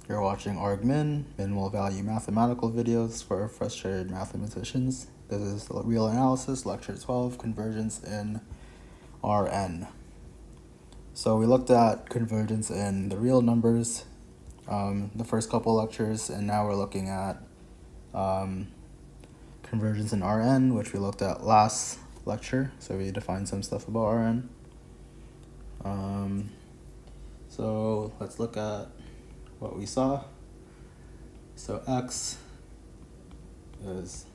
You're watching ArgMin, minimal value mathematical videos for frustrated mathematicians. This is Real Analysis, Lecture 12, Convergence in Rn. So we looked at convergence in the real numbers the first couple lectures, and now we're looking at convergence in Rn, which we looked at last lecture. So we defined some stuff about Rn. So let's look at what we saw. So x is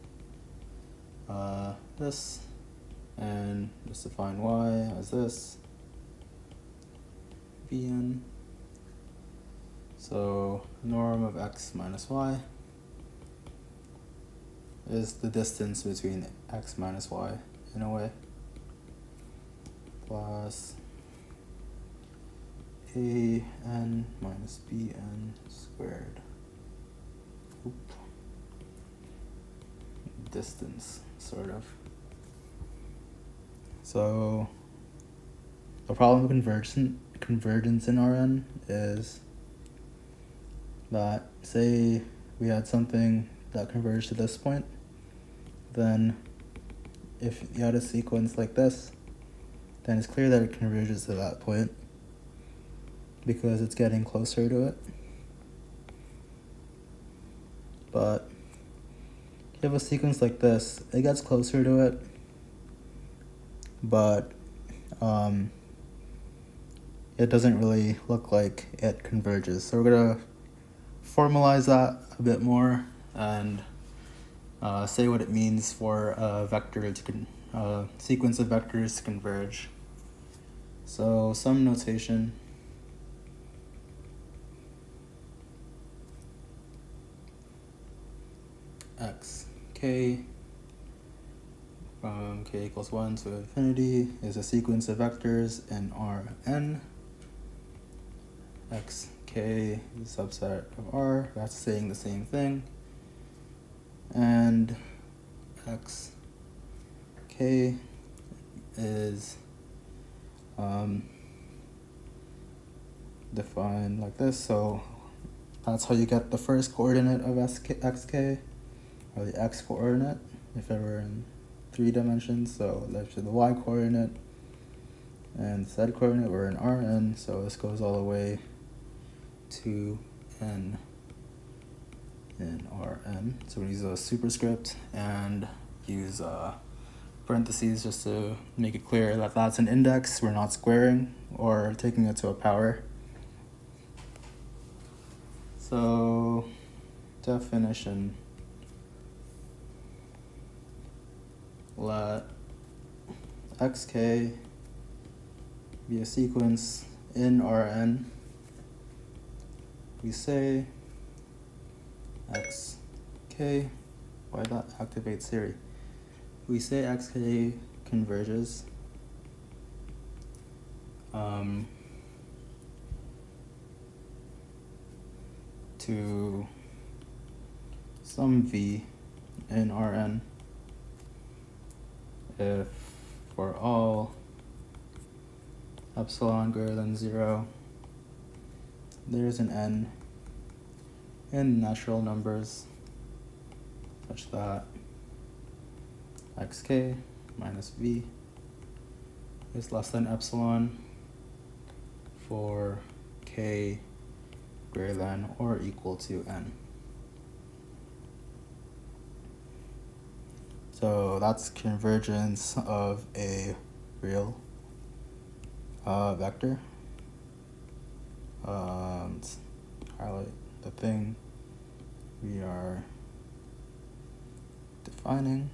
this, and just define y as this, Vn. So norm of x minus y is the distance between x minus y in a way, plus an minus bn squared. Distance, sort of. So the problem with convergence in Rn is that, say we had something that converged to this point, then if you had a sequence like this, then it's clear that it converges to that point because it's getting closer to it. But if you have a sequence like this, it gets closer to it, but it doesn't really look like it converges. So we're gonna formalize that a bit more and say what it means for a vector to sequence of vectors to converge. So some notation. X k from k equals 1 to infinity is a sequence of vectors in Rn. X k is a subset of R, that's saying the same thing. And x k is defined like this. So that's how you get the first coordinate of xk, or the x coordinate, if it were in 3 dimensions. So that's the y coordinate, and z coordinate were in Rn. So this goes all the way to n in Rn. So we use a superscript and use parentheses just to make it clear that that's an index. We're not squaring or taking it to a power. So definition. Let xk be a sequence in Rn. We say xk, why that activates Siri? We say xk converges to some v in Rn if for all epsilon greater than 0 there's an n in natural numbers such that xk minus v is less than epsilon for k greater than or equal to n. So that's convergence of a real vector. Let's highlight the thing we are defining.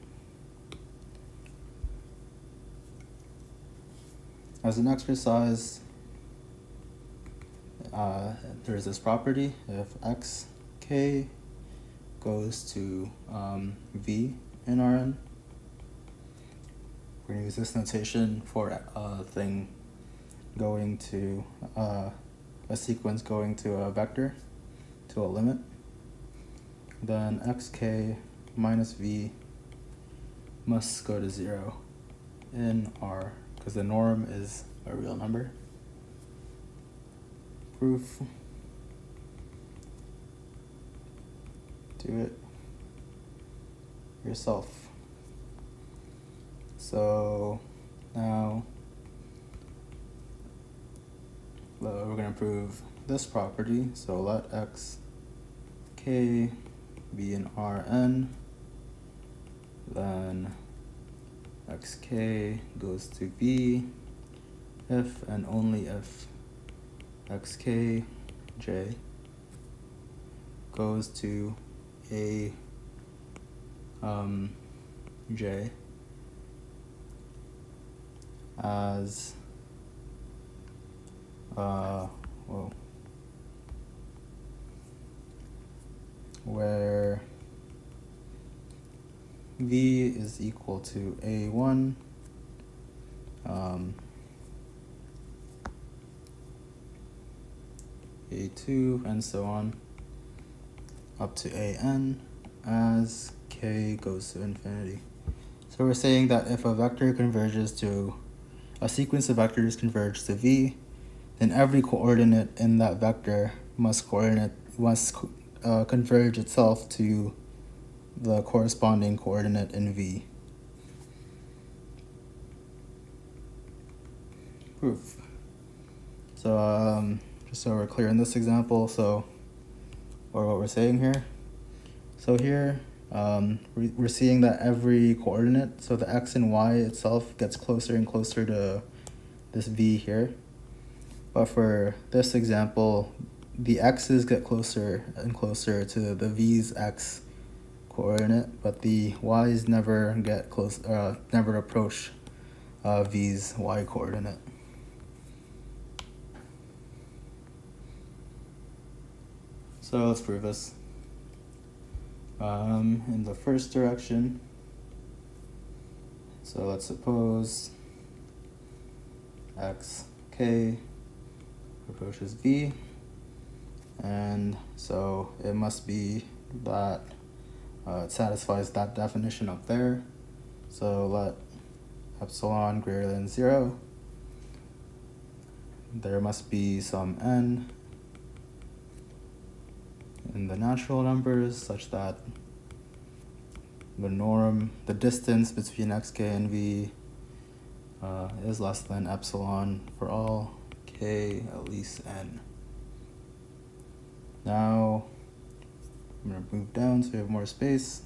As an exercise, there's this property: if xk goes to v in Rn, we're going to use this notation for a thing going to a sequence going to a vector to a limit. Then xk minus v must go to 0 in R, because the norm is a real number. Proof. do it yourself. So now we're going to prove this property. So let xk be an Rn, then xk goes to V if and only if xk j goes to a j as where V is equal to A1, A2, and so on, up to AN as k goes to infinity. So we're saying that if a vector converges to, a sequence of vectors converge to V, then every coordinate in that vector must converge itself to the corresponding coordinate in V. Proof. So just so we're clear in this example, or what we're saying here. So here we're seeing that every coordinate, so the x and y itself gets closer and closer to this V here. But for this example, the x's get closer and closer to the V's x coordinate, but the y's never get close, never approach V's y coordinate. So let's prove this. In the first direction, so let's suppose xk approaches V, and so it must be that it satisfies that definition up there. So let epsilon greater than 0, there must be some n in the natural numbers such that the distance between xk and V is less than epsilon for all k at least n. Now I'm going to move down so we have more space.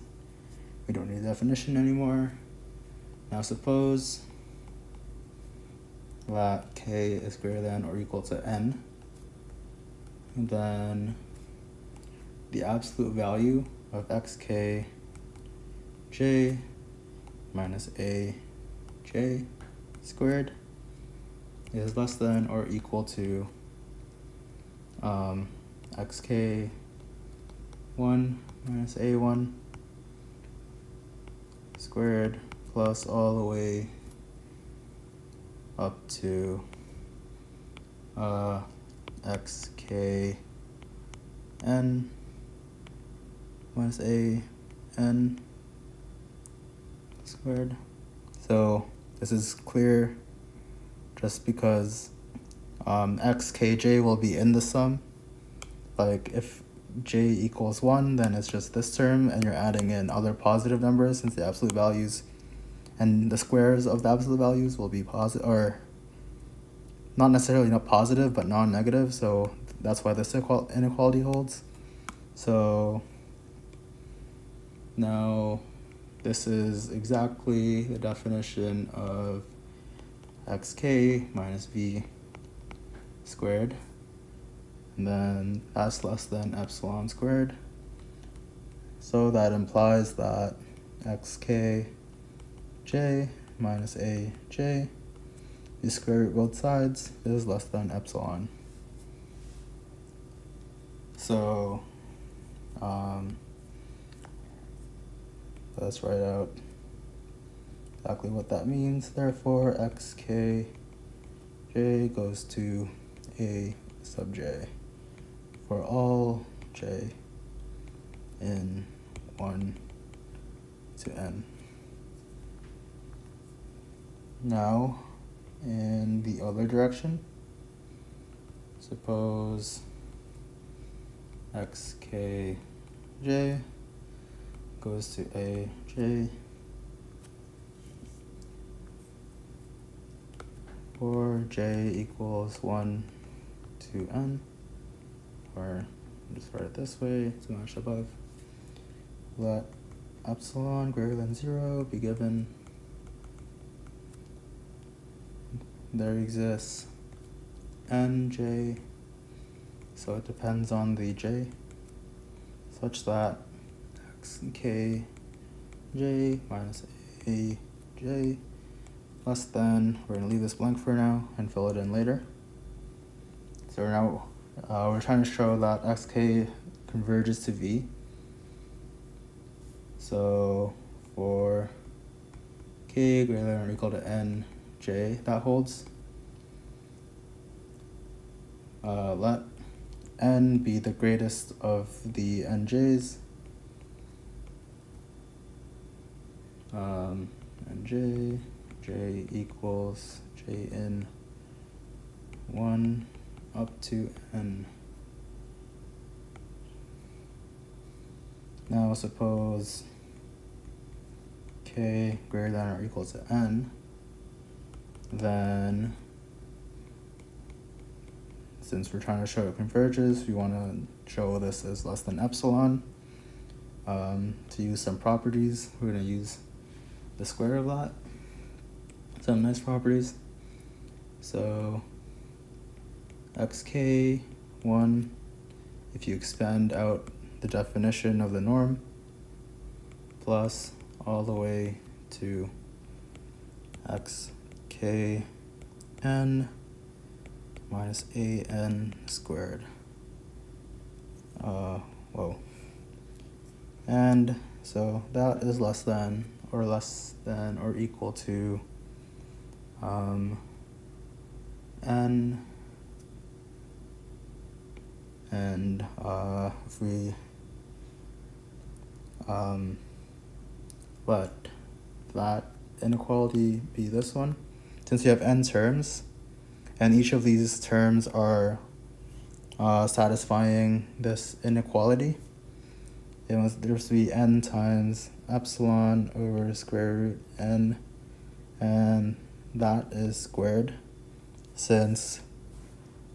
We don't need a definition anymore. Now suppose that k is greater than or equal to n, and then the absolute value of xk j minus a j squared is less than or equal to xk 1 minus a1 squared plus all the way up to xk n minus a n squared. So this is clear just because xkj will be in the sum. Like if j equals 1, then it's just this term, and you're adding in other positive numbers since the absolute values and the squares of the absolute values will be positive, or not necessarily not positive, but non-negative. So that's why this inequality holds. So now this is exactly the definition of xk minus v squared, and then that's less than epsilon squared. So that implies that xk j minus a j, you square root both sides, is less than epsilon. So let's write out exactly what that means. Therefore, xk j goes to a sub j for all j in 1 to n. Now, in the other direction, suppose xk j goes to a j, or j equals 1 to n, or just write it this way to match above. Let epsilon greater than 0 be given. There exists nj, so it depends on the j, such that xk j minus a j less than, we're going to leave this blank for now and fill it in later. So now we're trying to show that xk converges to v. So for k greater than or equal to nj, that holds. Let n be the greatest of the nj's. Nj, j equals j in 1 up to n. Now suppose k greater than or equal to n, then since we're trying to show it converges, we want to show this as less than epsilon. To use some properties, we're going to use the square of that, some nice properties. So xk1, if you expand out the definition of the norm, plus all the way to xkn minus an squared. And so that is less than or equal to n, and if we let that inequality be this one, since we have n terms and each of these terms are satisfying this inequality, there must be n times epsilon over square root n, and that is squared since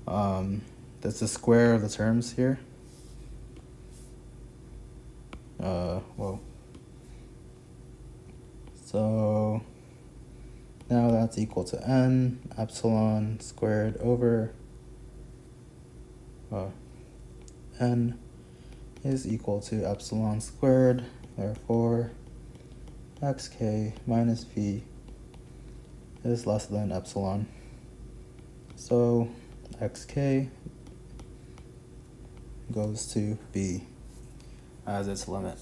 that's the square of the terms here. So now that's equal to n epsilon squared over n is equal to epsilon squared. Therefore, xk minus v is less than epsilon. So xk goes to v as its limit.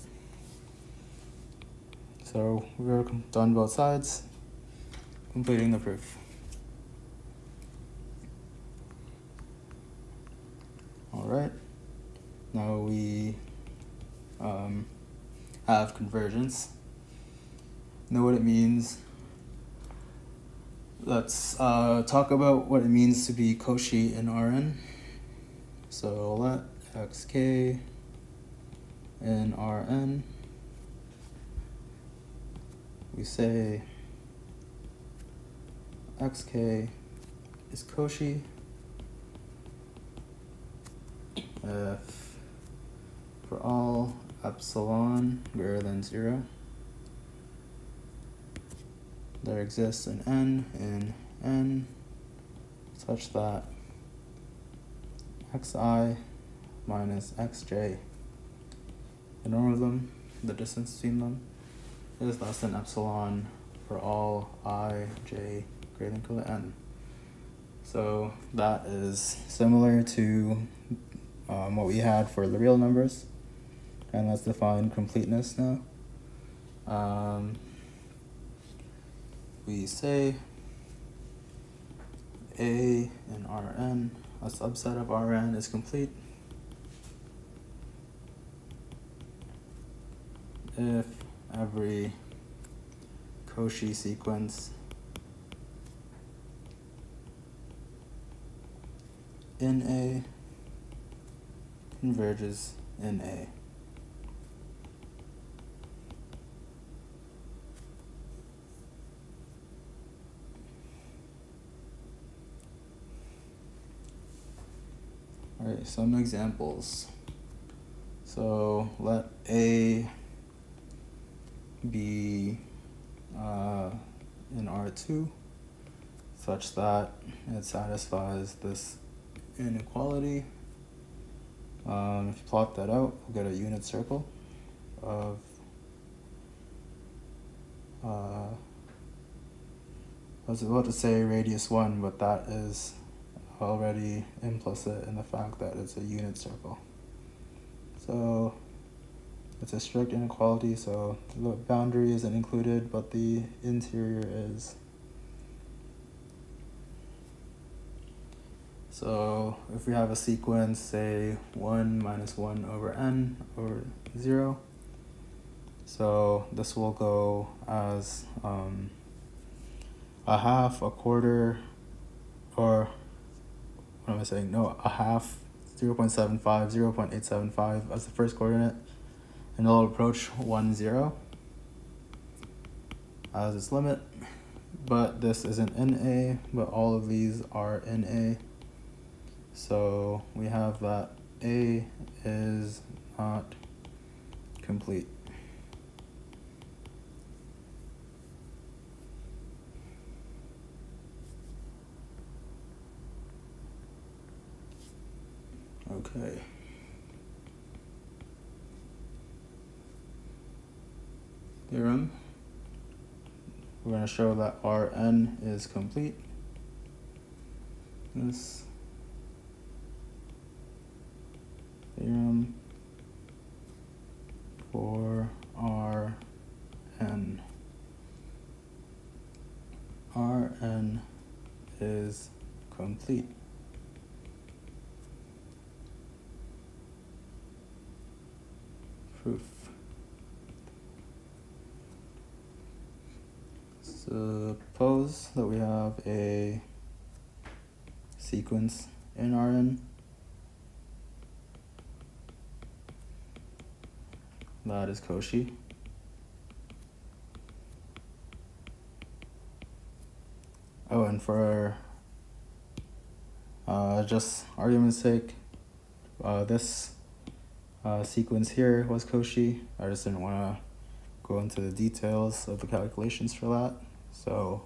So we're done both sides, completing the proof. All right, now we have convergence. Know what it means. Let's talk about what it means to be Cauchy in Rn. So let xk in Rn, we say xk is Cauchy if for all epsilon greater than 0 there exists an n in n such that xi minus xj, the norm of them, the distance between them, is less than epsilon for all I, j greater than or equal to n. So that is similar to what we had for the real numbers, and let's define completeness now. We say A in Rn, a subset of Rn, is complete if every Cauchy sequence in A converges in A. Alright, some examples. So let A be in R2 such that it satisfies this inequality. If you plot that out, we'll get a unit circle of I was about to say radius 1, but that is already implicit in the fact that it's a unit circle. So it's a strict inequality, so the boundary isn't included, but the interior is. So if we have a sequence, say 1 minus 1 over n over 0, so this will go as a half, a quarter, or what am I saying? No, a half, 0.75, 0.875 as the first coordinate, and it'll approach 1, 0 as its limit. But this isn't in A, but all of these are in A. So we have that A is not complete. Okay. Theorem. We're going to show that Rn is complete. This theorem for Rn. Rn is complete. Proof. Suppose that we have a sequence in Rn that is Cauchy. Oh, and for just argument's sake, this sequence here was Cauchy. I just didn't want to go into the details of the calculations for that. So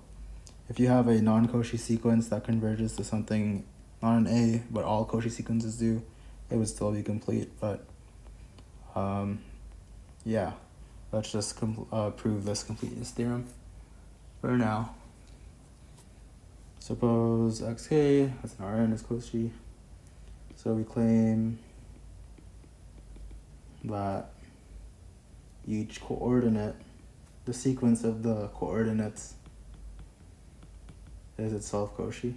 if you have a non-Cauchy sequence that converges to something not an A, but all Cauchy sequences do, it would still be complete. But yeah, let's just prove this completeness theorem for now. Suppose xk, that's an Rn, is Cauchy. So we claim that each coordinate, the sequence of the coordinates, is itself Cauchy.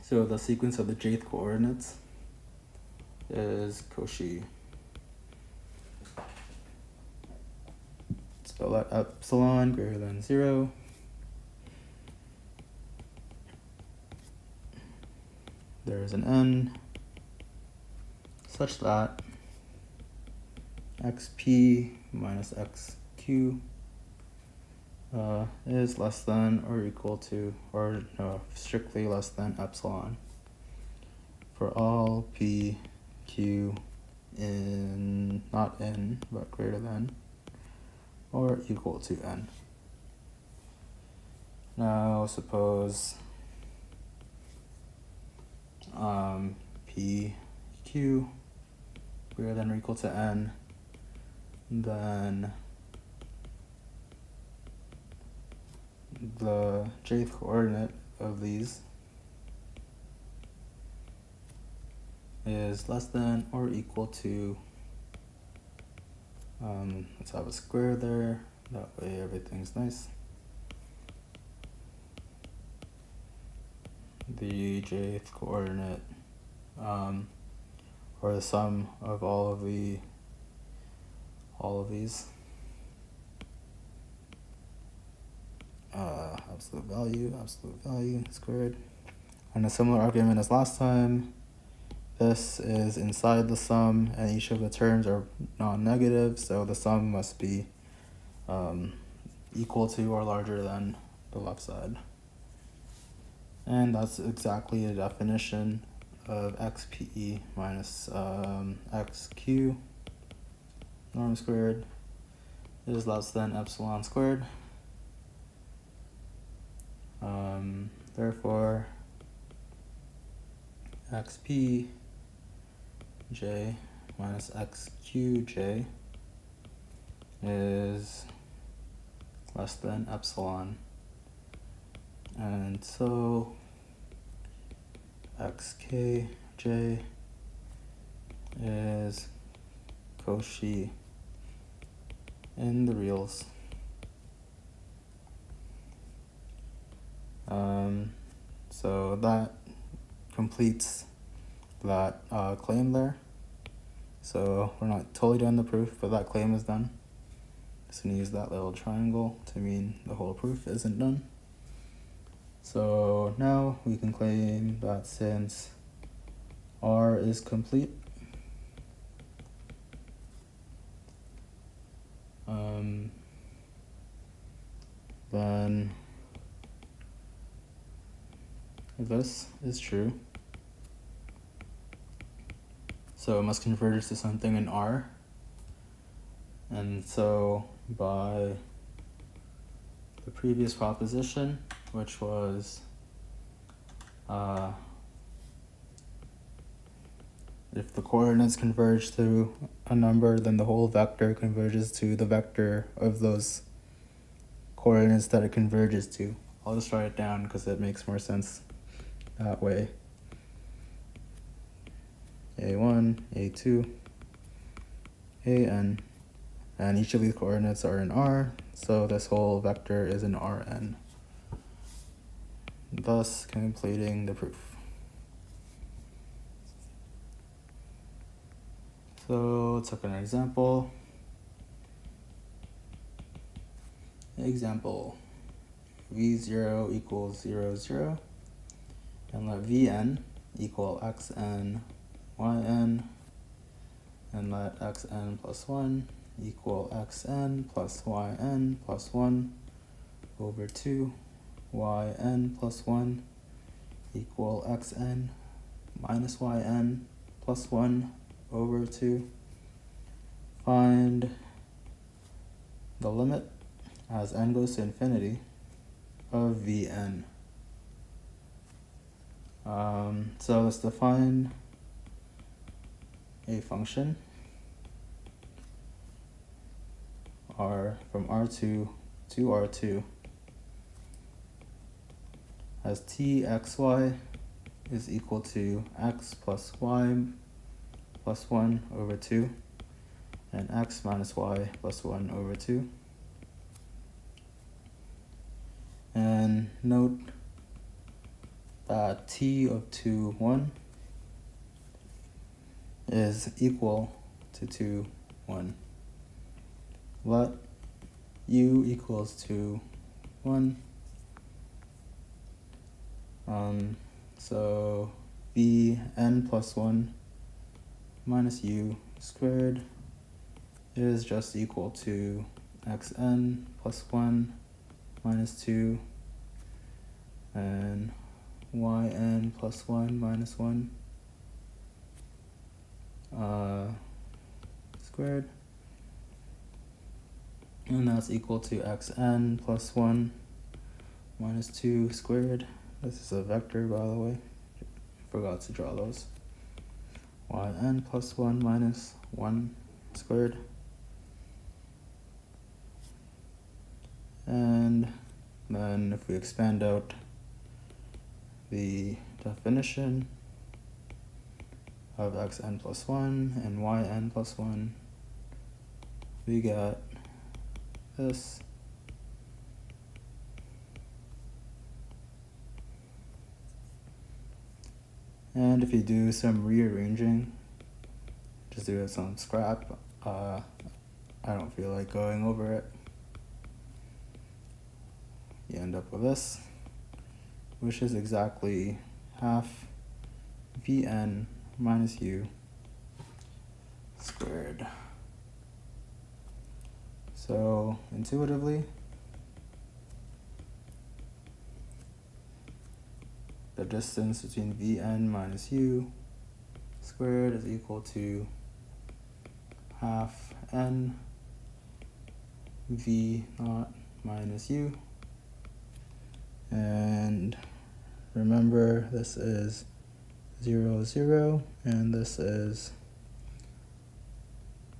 So the sequence of the jth coordinates is Cauchy. So let epsilon greater than 0. There is an n such that xp minus xq is less than or equal to, or no, strictly less than epsilon for all p, q in, not n, but greater than or equal to n. Now suppose p, q greater than or equal to n, then the jth coordinate of these is less than or equal to, let's have a square there, that way everything's nice. The jth coordinate, or the sum of all of these absolute value squared. And a similar argument as last time, this is inside the sum and each of the terms are non-negative, so the sum must be equal to or larger than the left side. And that's exactly the definition of xpe minus xq norm squared is less than epsilon squared. Therefore, xp j minus xqj is less than epsilon, and so xkj is Cauchy in the reals. So that completes that claim there. So we're not totally done the proof, but that claim is done. Just gonna use that little triangle to mean the whole proof isn't done. So now we can claim that since R is complete, then this is true. So it must converge to something in R. And so by the previous proposition, which was if the coordinates converge to a number, then the whole vector converges to the vector of those coordinates that it converges to. I'll just write it down because it makes more sense that way. A1, A2, AN, and each of these coordinates are in R, so this whole vector is in Rn, thus completing the proof. So let's look at an example. Example, V0 equals 0, 0, and let Vn equal xn, yn, and let xn plus 1 equal xn plus yn plus 1 over 2, yn plus 1 equal xn minus yn plus 1 over 2. Find the limit as n goes to infinity of Vn. So let's define a function R from R2 to R2 as txy is equal to x plus y plus 1 over 2 and x minus y plus 1 over 2. And note that t of 2, 1 is equal to 2, 1. Let u equals to 1. So Vn plus 1 minus u squared is just equal to xn plus 1 minus 2 and yn plus 1 minus 1 squared, and that's equal to xn plus 1 minus 2 squared. This is a vector, by the way. Forgot to draw those. Yn plus 1 minus 1 squared. And then if we expand out the definition of xn plus 1 and yn plus 1, we get this. And if you do some rearranging, just do some scrap. I don't feel like going over it. You end up with this, which is exactly half Vn minus u squared. So intuitively, the the distance between Vn minus u squared is equal to half n v naught minus u. And remember, this is 0, 0, and this is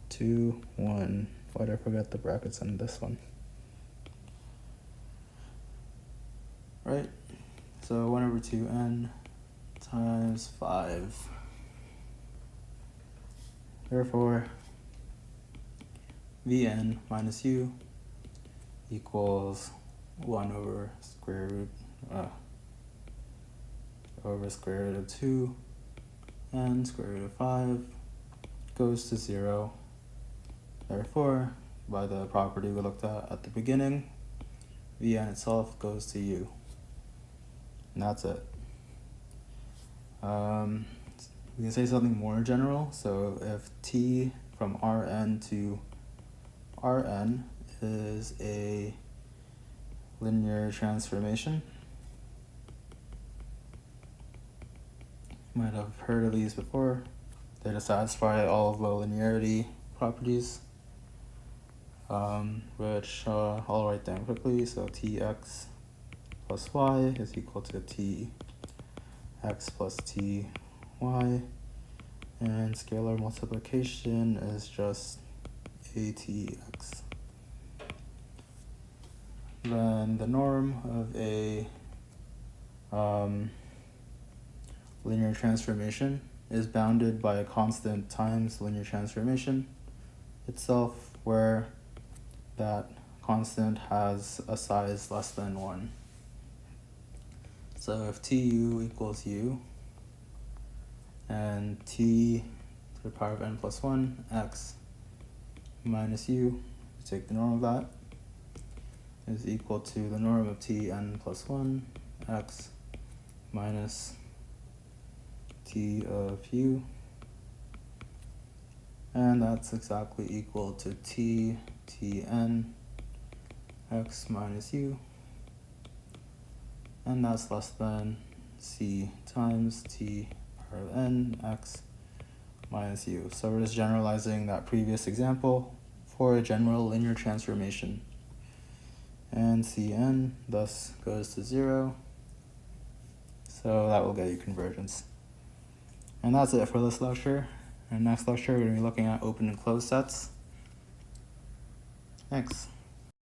2, 1. Why did I forget the brackets on this one? Right? So 1 over 2n times 5. Therefore, Vn minus u equals 1 over square root of 2 and square root of 5 goes to 0. Therefore, by the property we looked at the beginning, Vn itself goes to u. And that's it. We can say something more general. So if t from Rn to Rn is a linear transformation, you might have heard of these before. They just satisfy all of the linearity properties, which I'll write down quickly. So tx plus y is equal to tx plus ty, and scalar multiplication is just atx. Then the norm of a linear transformation is bounded by a constant times linear transformation itself, where that constant has a size less than 1. So if tu equals u and t to the power of n plus 1 x minus u, take the norm of that, is equal to the norm of t n plus 1 x minus t of u, and that's exactly equal to tn x minus u, and that's less than c times t power of n x minus u. So we're just generalizing that previous example for a general linear transformation. And Cn thus goes to 0. So that will get you convergence. And that's it for this lecture. In the next lecture, we're going to be looking at open and closed sets. Thanks.